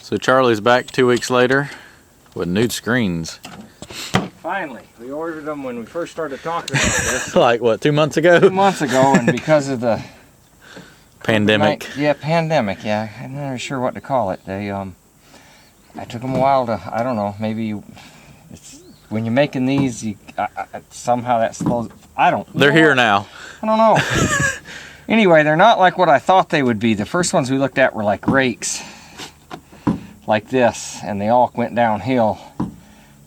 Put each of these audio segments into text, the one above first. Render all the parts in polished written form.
So Charlie's back 2 weeks later with nude screens. Finally, we ordered them when we first started talking about this. Like what, 2 months ago? 2 months ago, and because of the Pandemic. pandemic. Yeah, I'm not really sure what to call it. They I took them a while to, I don't know, maybe it's when you're making these, somehow that slows. I don't. They're here now. I don't know. Anyway, they're not like what I thought they would be. The first ones we looked at were like rakes, like this, and they all went downhill,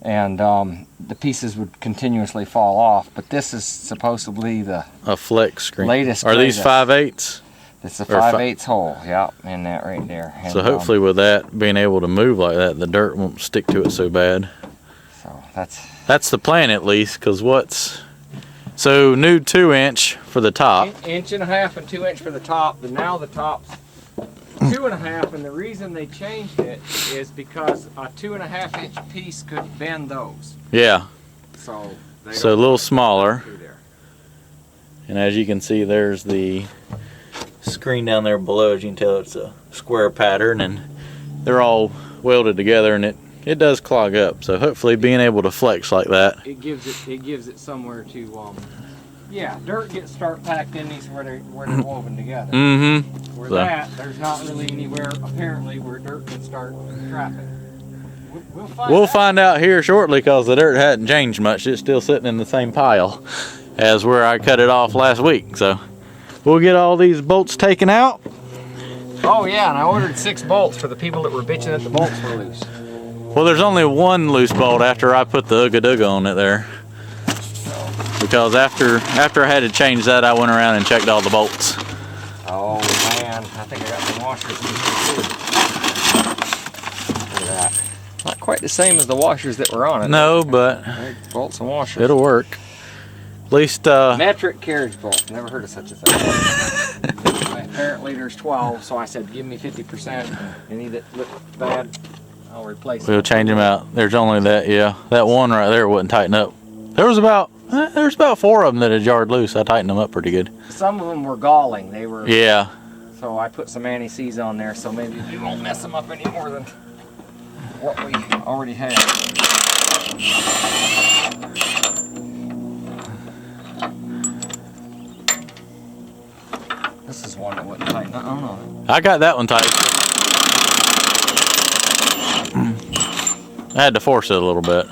and the pieces would continuously fall off. But this is supposedly the flex screen. Latest. Are these 5/8? It's a 5/8 hole, yeah, in that right there. And, so hopefully with that being able to move like that, the dirt won't stick to it so bad. So that's the plan at least. Cause so new 2-inch for the top. Inch and a half and 2 inch for the top. But now the top's 2.5, and the reason they changed it is because a 2.5 inch piece could bend those. Yeah. So a little smaller. And as you can see, there's the screen down there below. As you can tell, it's a square pattern, and they're all welded together, and it does clog up. So hopefully being able to flex like that, it gives it somewhere to dirt gets start packed in these where they're woven together. Mm-hmm. There's not really anywhere apparently where dirt can start trapping. We'll find out here shortly, because the dirt hadn't changed much. It's still sitting in the same pile as where I cut it off last week. So we'll get all these bolts taken out. Oh yeah, and I ordered 6 bolts for the people that were bitching that the bolts were loose. Well, there's only one loose bolt after I put the Ooga Dooga on it there. Because after I had to change that, I went around and checked all the bolts. Oh man, I think I got some washers in here too. Look at that. Not quite the same as the washers that were on it. No, but bolts and washers. It'll work. At least metric carriage bolt. Never heard of such a thing. Apparently there's 12, so I said give me 50%. Any that look bad, I'll replace it. We'll change them out. There's only that one right there wouldn't tighten up. There's about 4 of them that had jarred loose. I tightened them up pretty good. Some of them were galling. They were. Yeah. So I put some anti-seize on there, so maybe we won't mess them up any more than what we already had. This is one that wouldn't tighten. I don't know. I got that one tight. I had to force it a little bit.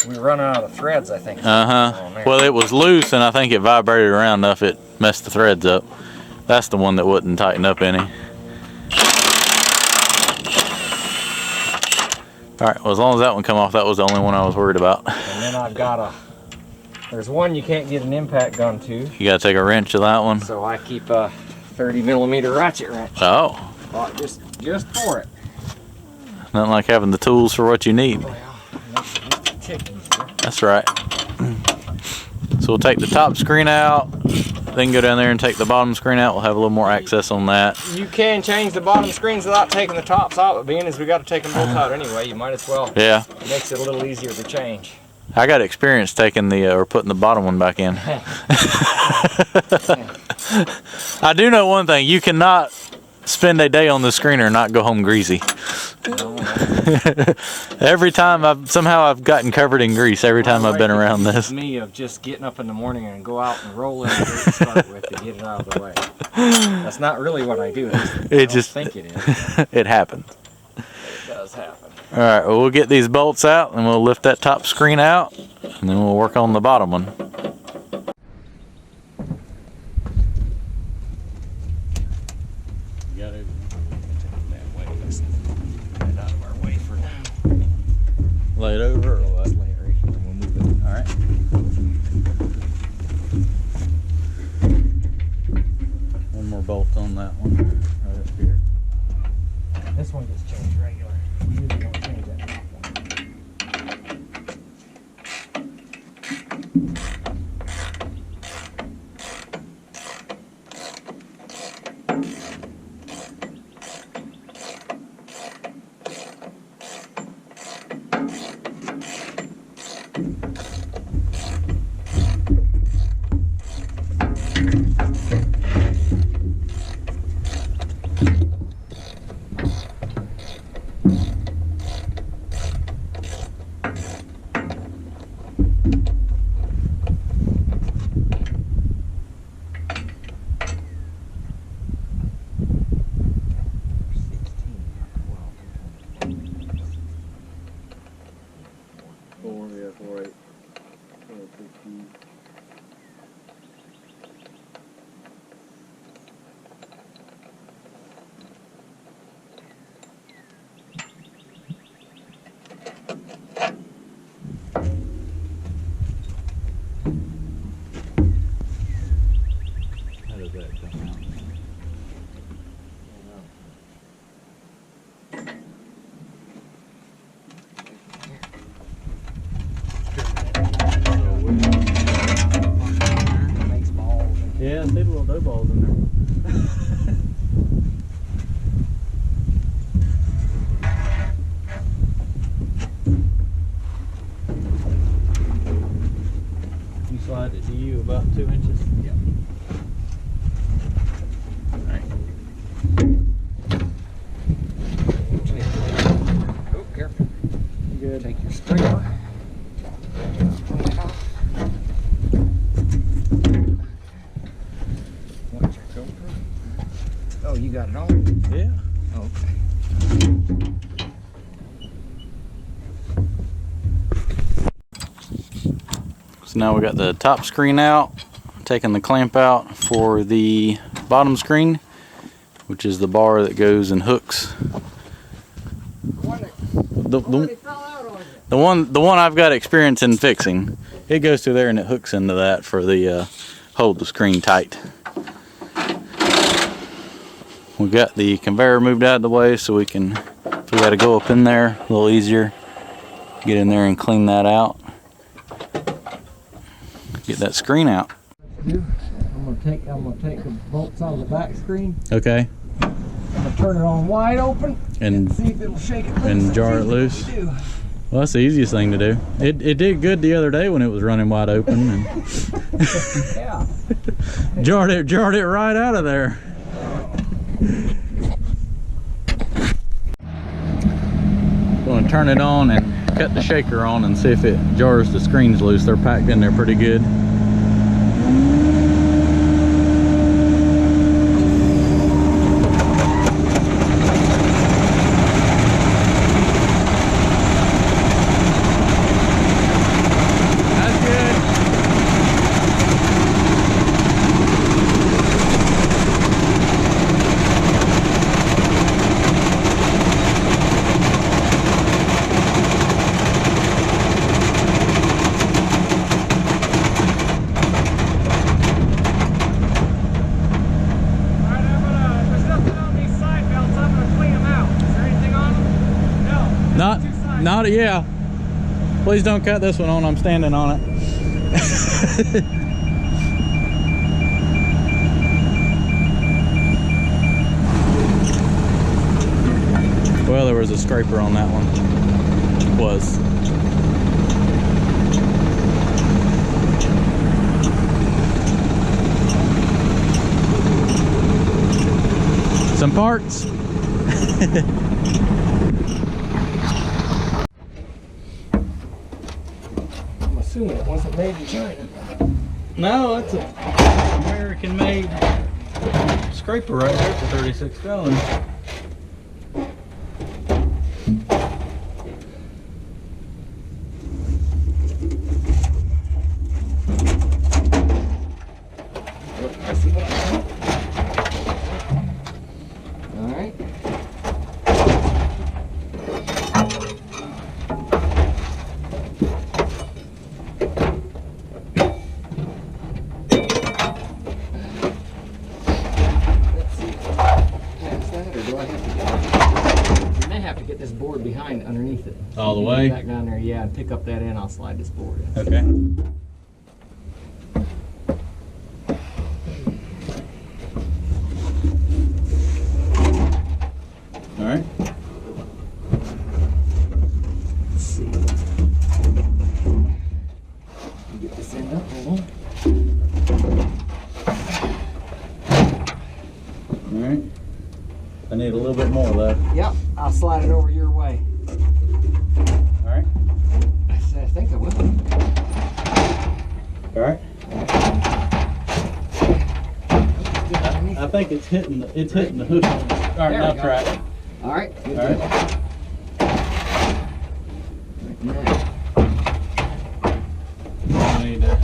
We were running out of threads, I think. Well, it was loose, and I think it vibrated around enough it messed the threads up. That's the one that wouldn't tighten up any. Alright, well, as long as that one come off, that was the only one I was worried about. And then I've got there's one you can't get an impact gun to. You gotta take a wrench to that one. So I keep a 30mm ratchet wrench. Oh. Well, just for it. Nothing like having the tools for what you need. Well, that's right. So we'll take the top screen out, then go down there and take the bottom screen out. We'll have a little more access on that. You can change the bottom screens without taking the tops out, but being as we got to take them both out anyway, you might as well. Yeah. It makes it a little easier to change. I got experience taking or putting the bottom one back in. I do know one thing: you cannot spend a day on the screener and not go home greasy. Every time I've gotten covered in grease every time I've been around this. Me of just getting up in the morning and go out and roll in the dirt to start with to get it out of the way. That's not really what I do. I just think it is. It happens. It does happen. All right, well, we'll get these bolts out and we'll lift that top screen out, and then we'll work on the bottom one. Lay it over or what? Lay it right here and we'll move it. All right. One more bolt on that one, right up here. This one gets changed regular. We usually don't change that top one. little dough balls in there. You slide it to you about 2 inches. Yep. Alright. Oh, careful. Good. Take your stringer. Watch your filter. Oh, you got it on? Yeah. Okay. So now we got the top screen out, taking the clamp out for the bottom screen, which is the bar that goes and hooks. The one I've got experience in fixing. It goes through there and it hooks into that for the hold the screen tight. We got the conveyor moved out of the way so we can, if we got to go up in there a little easier, get in there and clean that out. Get that screen out. I'm gonna take the bolts out of the back screen. Okay. I'm gonna turn it on wide open And see if it'll shake it loose. and jar it loose. Well, that's the easiest thing to do. It did good the other day when it was running wide open and Yeah. jarred it right out of there. Going to turn it on and cut the shaker on and see if it jars the screens loose. They're packed in there pretty good. That's good. Not yeah. Please don't cut this one on. I'm standing on it. Well, there was a scraper on that one. Was. Some parts. It wasn't made in China. No, it's a American-made scraper right there for 36 gallons. All right. Behind underneath it. All the way? Back down there, yeah, and pick up that end. I'll slide this board in. Okay. All right. Let's see. Get this end up. Hold on. All right. I need a little bit more left. Yep, I'll slide it over your way. All right. I think I will. All right. I think it's hitting the hook. All right, There now we go. try it. All right. Good All right. I need to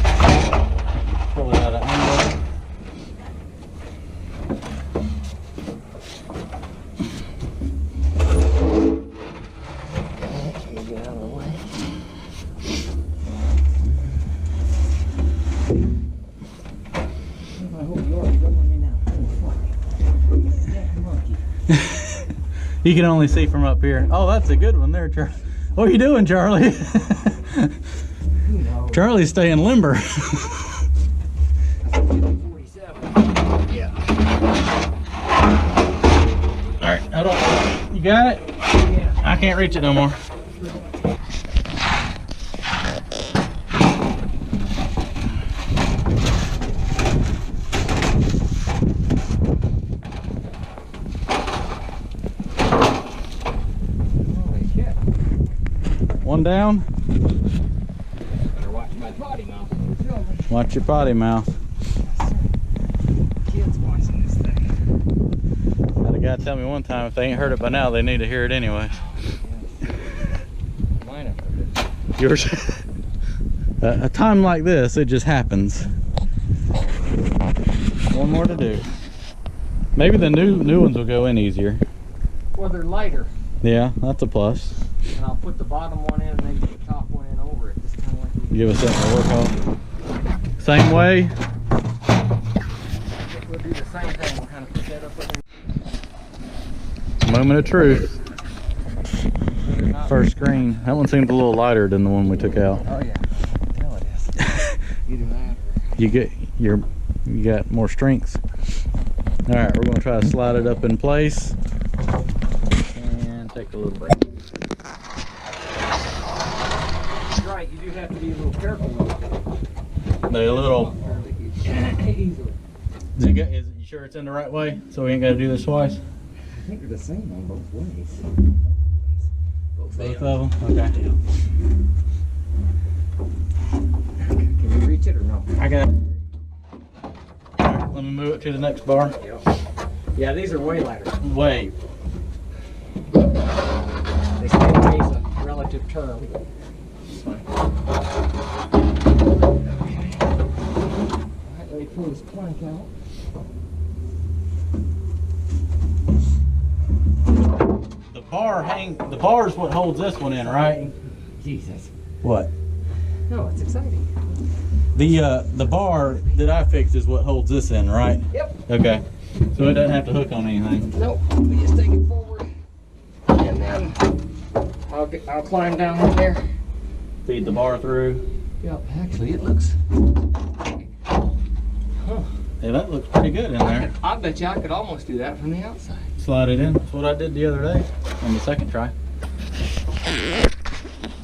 pull it out of angle. Get out of the way. I hope you already done with me now. Monkey. You can only see from up here. Oh, that's a good one there, Charlie. What are you doing, Charlie? Who knows? Charlie's staying limber. 47. You got it? Yeah. I can't reach it no more. Holy shit. One down. Better watch my potty mouth. Watch your potty mouth. Kids watching this thing. Had a guy tell me one time if they ain't heard it by now, they need to hear it anyway. Mine have heard it. Yours. A time like this, it just happens. One more to do. Maybe the new ones will go in easier. Well, they're lighter. Yeah, that's a plus. And I'll put the bottom one in and then put the top one in over it. Just kind of like we Give us something to work off. Same way. We'll do the same thing. We'll kind of put that up there. Moment of truth. First screen. That one seemed a little lighter than the one we took out. Oh yeah. Hell it is. Either that or... You got more strength. All right, we're gonna try to slide it up in place and take a little break. That's right. You do have to be a little careful with it. The little. Easily. Is you sure it's in the right way? So we ain't got to do this twice. I think they're the same on both ways. Both of them. Okay. Can you reach it or no? I got it. All right, let me move it to the next bar. Yeah, these are way lighter. Wait. They say weighs a relative term. Okay. Alright, let me pull this plank out. The bar is what holds this one in, right? Jesus. What? No, it's exciting. The bar that I fixed is what holds this in, right? Yep. Okay. So it doesn't have to hook on anything. Nope. We just take it forward, and then I'll climb down in there. Feed the bar through. Yep. Actually, it looks. Huh. Yeah, that looks pretty good in there. I bet you I could almost do that from the outside. Slide it in. That's what I did the other day on the second try.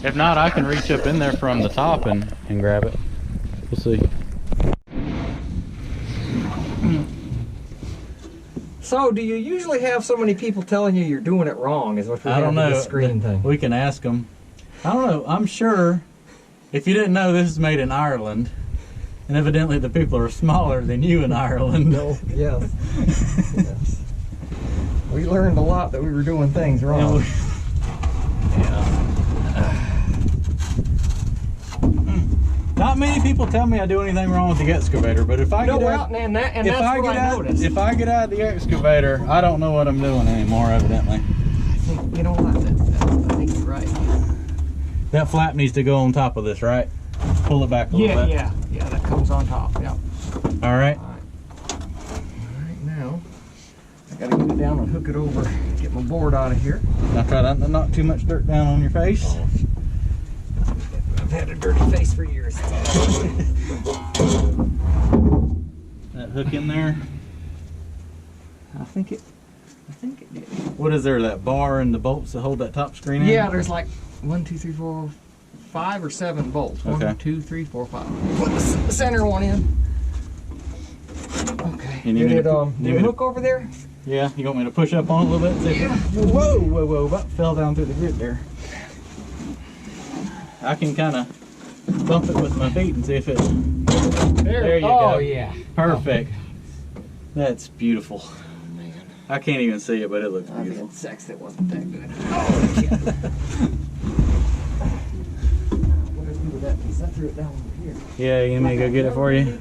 If not, I can reach up in there from the top and grab it. We'll see. So, do you usually have so many people telling you you're doing it wrong? Is what we I have don't with know. this screen thing. We can ask them. I don't know. I'm sure. If you didn't know, this is made in Ireland. And evidently the people are smaller than you in Ireland. No. Yes. Yes. We learned a lot that we were doing things wrong. Not many people tell me I do anything wrong with the excavator, but if I get out, and that's what I noticed. if I get out of the excavator, I don't know what I'm doing anymore. Evidently, I think, you know what? I think you're right. that flap needs to go on top of this, right? Pull it back a little bit. Yeah. That comes on top. Yeah. All right. All right, now I gotta get it down and hook it over. Get my board out of here. Now try not to knock too much dirt down on your face. I've had a dirty face for years. That hook in there. I think it did. What is there? That bar and the bolts that hold that top screen in? Yeah, there's like 1, 2, 3, 4, 5 or 7 bolts. Okay. 1, 2, 3, 4, 5. Put the center one in. Okay. You need me to did it hook over there? Yeah. You want me to push up on it a little bit? See if it, whoa! About fell down through the grid there. I can kind of bump it with my feet and see if it. There you go. Oh yeah. Perfect. That's beautiful. Oh, man. I can't even see it, but it looks I've beautiful. had sex that wasn't that good. Oh shit. What did I do with that piece? I threw it down over here. Yeah, you want me to go get it for you?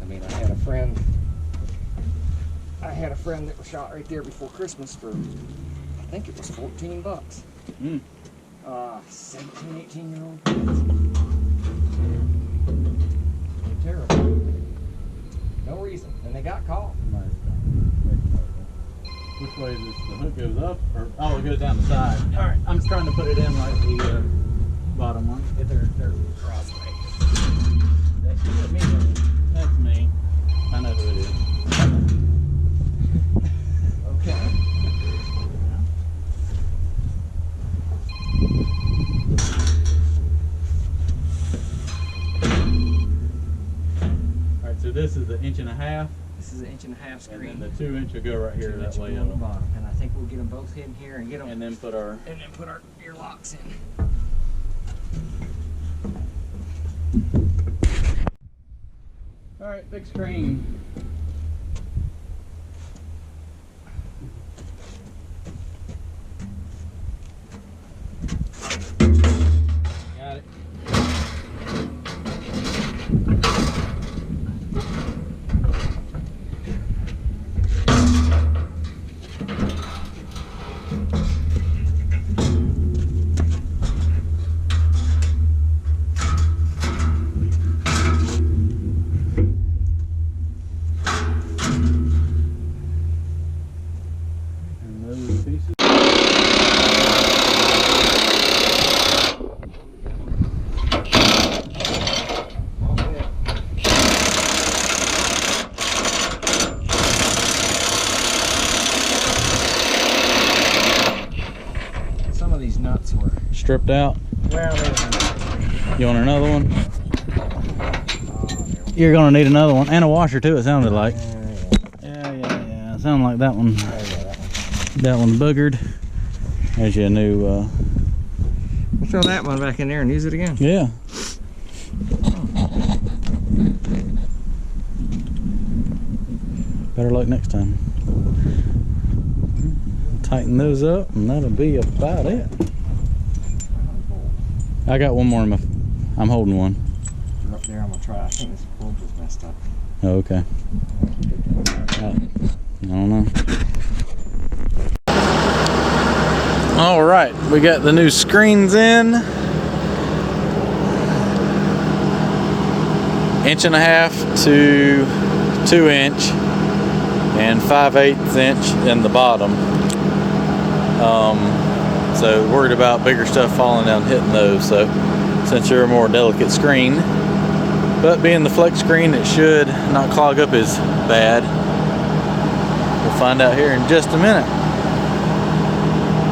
I mean, I had a friend that was shot right there before Christmas for, I think it was $14. 17, 18-year-old kids. Terrible. No reason. And they got caught. Which way is this? The hook goes up? Or, oh, it goes down the side. Alright, I'm just trying to put it in like the bottom one. Yeah, they're crossways. That's good. this is the 1.5 inch. This is an 1.5 inch screen. And then the 2 inch will go right here. 2 That inch way will go on the it'll. bottom. And I think we'll get them both hidden here and get them. And then put our. Ear locks in. All right, big screen. Got it. And those pieces. Some of these nuts were. Stripped out. Well, they were. You want another one? You're gonna need another one and a washer too. It sounded like. Yeah. It sounded like that one. That one's boogered. There's your new. We'll throw that one back in there and use it again. Yeah. Better luck next time. Tighten those up, and that'll be about it. I got one more in my. I'm holding one. They're up there. I'm gonna try. I think this bolt is messed up. Oh, okay. I don't know. All right, we got the new screens in. 1.5 inch to 2 inch, and 5/8 inch in the bottom. So worried about bigger stuff falling down and hitting those. So since you're a more delicate screen, but being the flex screen, it should not clog up as bad. We'll find out here in just a minute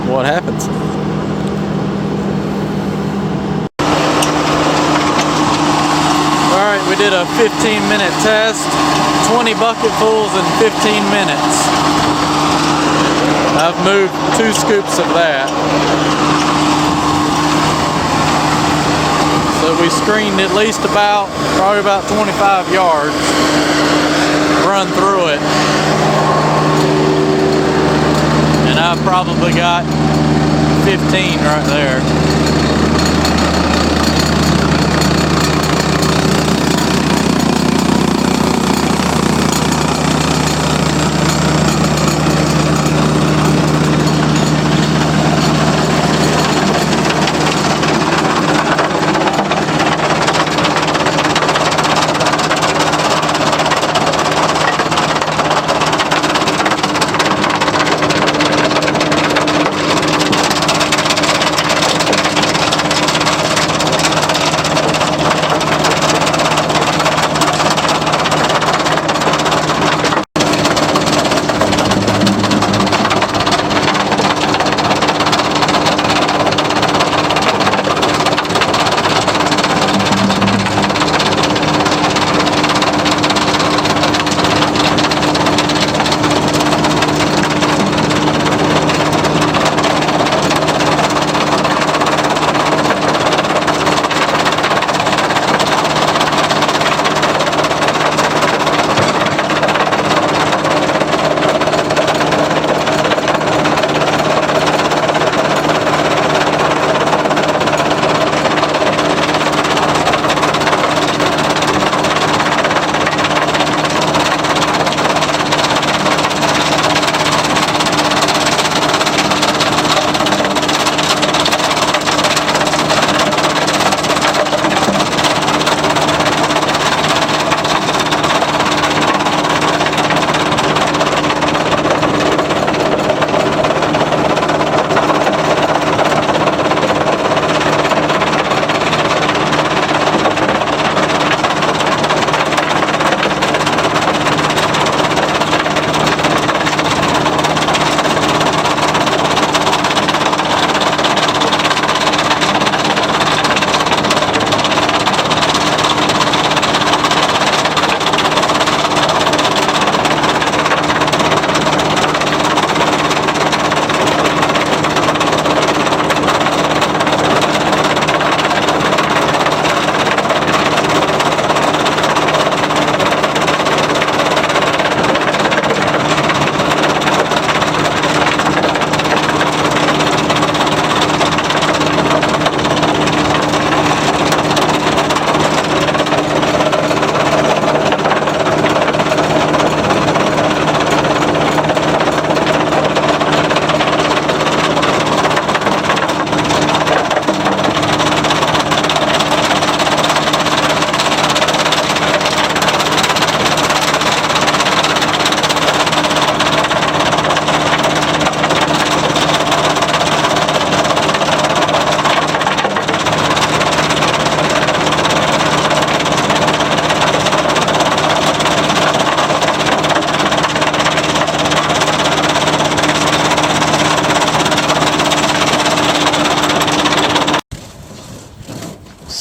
what happens. All right, we did a 15-minute test, 20 bucketfuls in 15 minutes. I've moved 2 scoops of that. So we screened at least probably about 25 yards, run through it. And I've probably got 15 right there.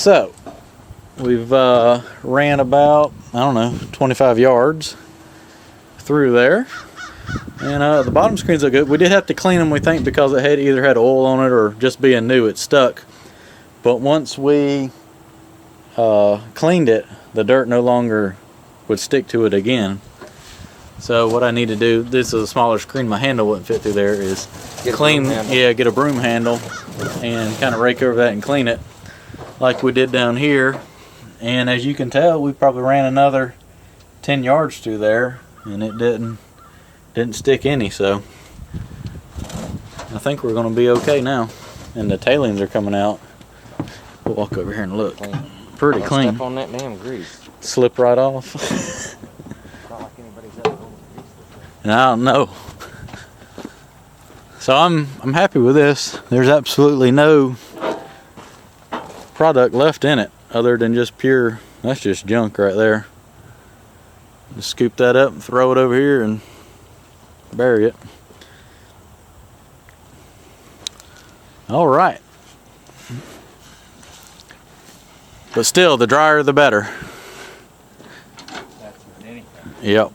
So we've ran about, I don't know, 25 yards through there, and the bottom screens look good. We did have to clean them, we think, because it had either had oil on it or just being new it stuck. But once we cleaned it, the dirt no longer would stick to it again. So what I need to do, this is a smaller screen, my handle wouldn't fit through there, is get a broom handle and kind of rake over that and clean it like we did down here. And as you can tell, we probably ran another 10 yards through there and it didn't stick any. So I think we're going to be okay now. And the tailings are coming out. We'll walk over here and look. Pretty clean. Step on that damn grease. Slip right off. Not like anybody's ever greased it. I don't know. So I'm happy with this. There's absolutely no product left in it other than just pure, that's just junk right there. Just scoop that up and throw it over here and bury it. All right. But still, the drier the better. That's with anything. Yep.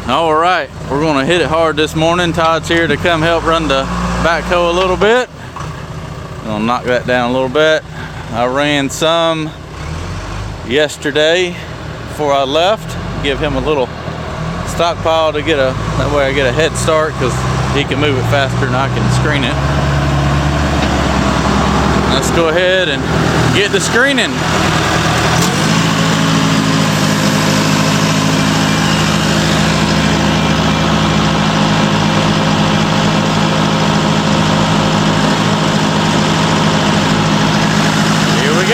All right, we're gonna hit it hard this morning. Todd's here to come help run the backhoe a little bit. Gonna knock that down a little bit. I ran some yesterday before I left. Give him a little stockpile to get that way I get a head start, because he can move it faster than I can screen it. Let's go ahead and get the screening. Go.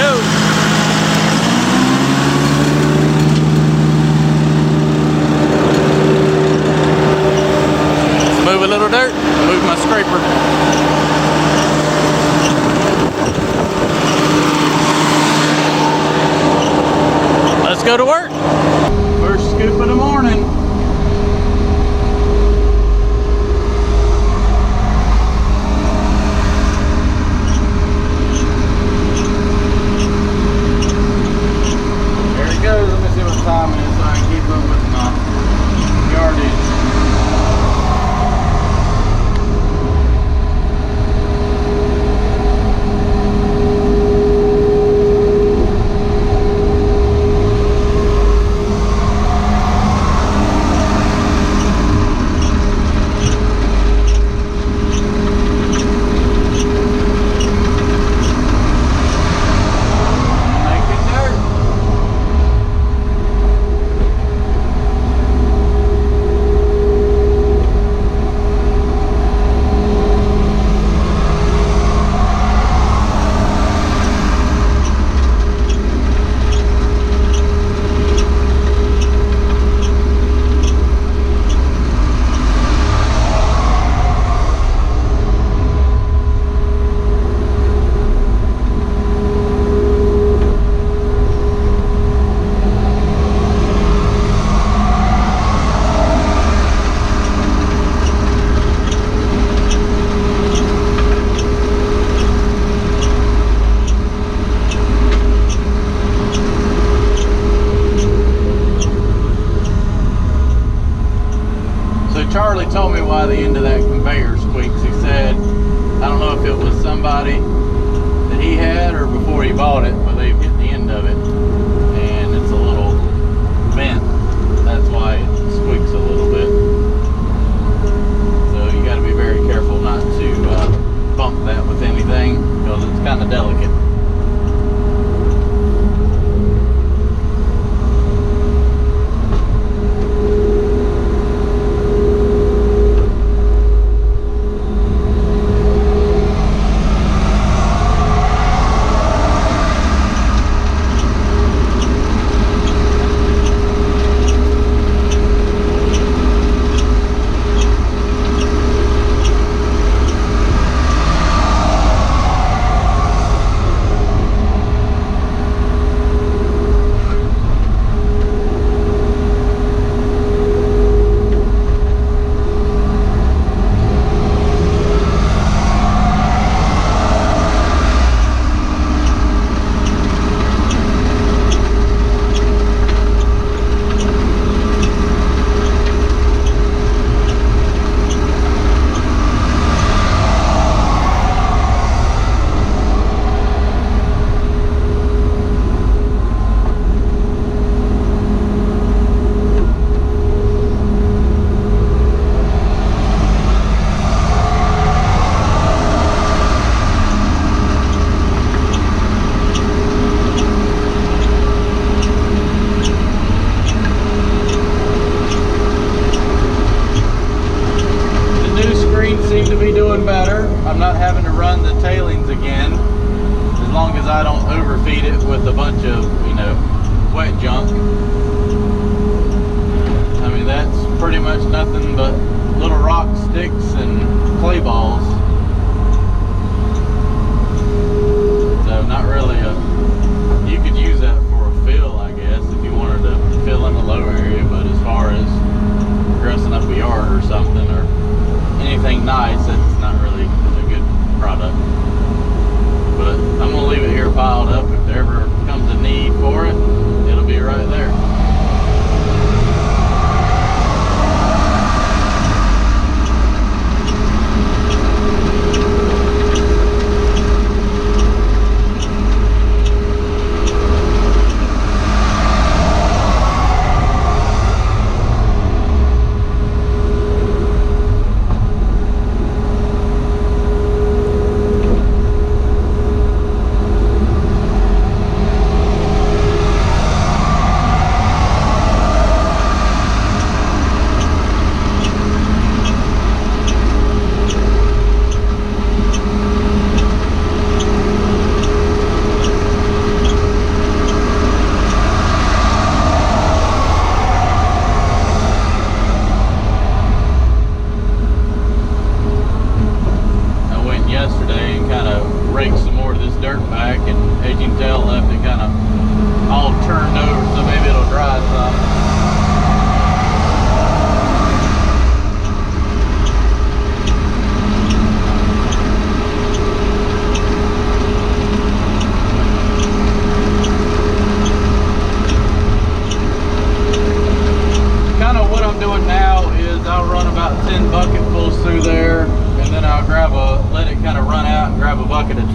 Let's move a little dirt, move my scraper. Let's go to work. First scoop of the morning. Let me see what time it is so I can keep up with my yardage. Charlie told me why the end of that conveyor squeaks. He said, I don't know if it was somebody that he had or before he bought it, but they've hit the end of it and it's a little bent. That's why it squeaks a little bit. So you got to be very careful not to bump that with anything, because it's kind of delicate.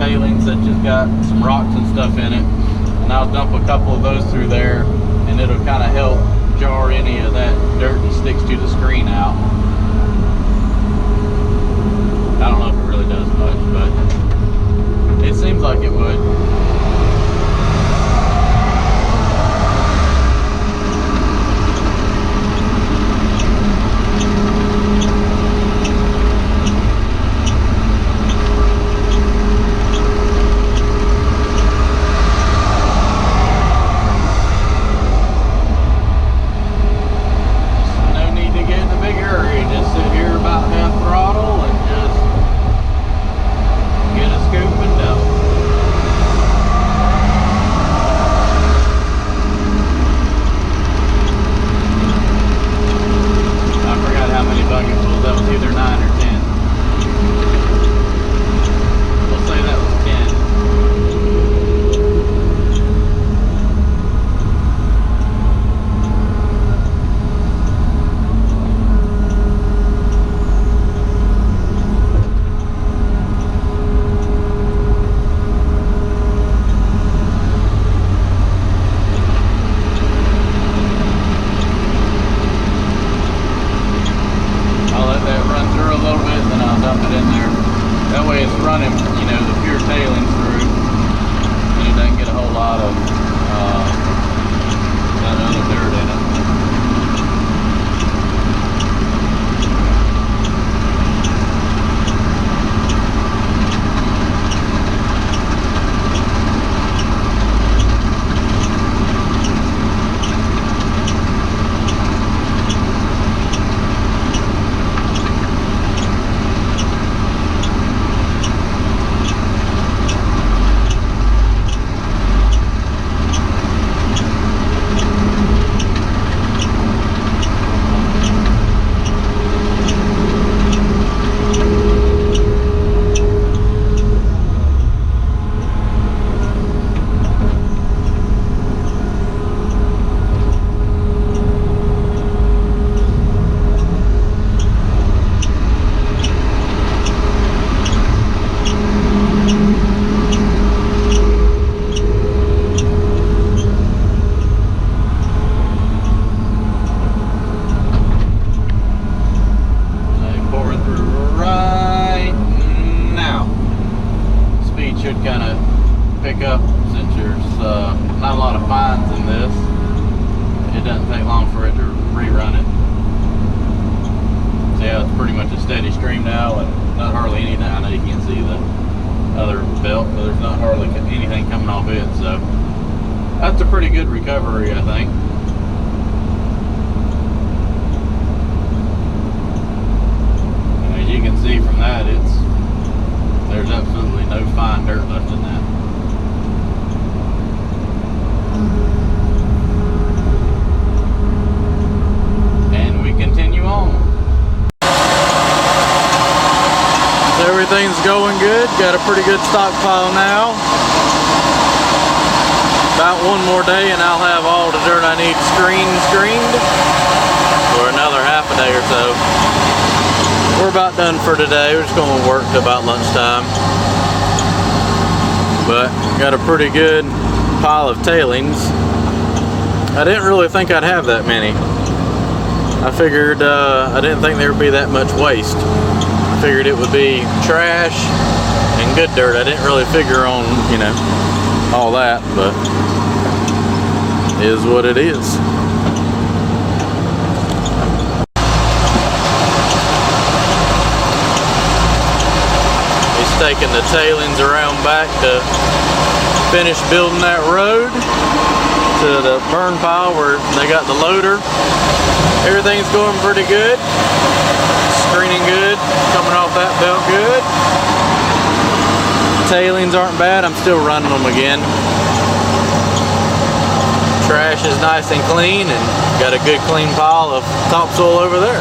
tailings that just got some rocks and stuff in it, and I'll dump a couple of those through there, and it'll kind of help jar any of that dirt that sticks to the screen out. I don't know if it really does much, but it seems like it would. That's a pretty good recovery, I think. And as you can see from that, there's absolutely no fine dirt left in that. And we continue on. So everything's going good. Got a pretty good stockpile now. About one more day and I'll have all the dirt I need screened for another half a day or so. We're about done for today. We're just going to work till about lunchtime. But got a pretty good pile of tailings. I didn't really think I'd have that many. I figured, I didn't think there would be that much waste. I figured it would be trash and good dirt. I didn't really figure on, you know, all that, but is what it is. He's taking the tailings around back to finish building that road to the burn pile where they got the loader. Everything's going pretty good. Screening good, coming off that belt good. Tailings aren't bad, I'm still running them again. Trash is nice and clean and got a good clean pile of topsoil over there.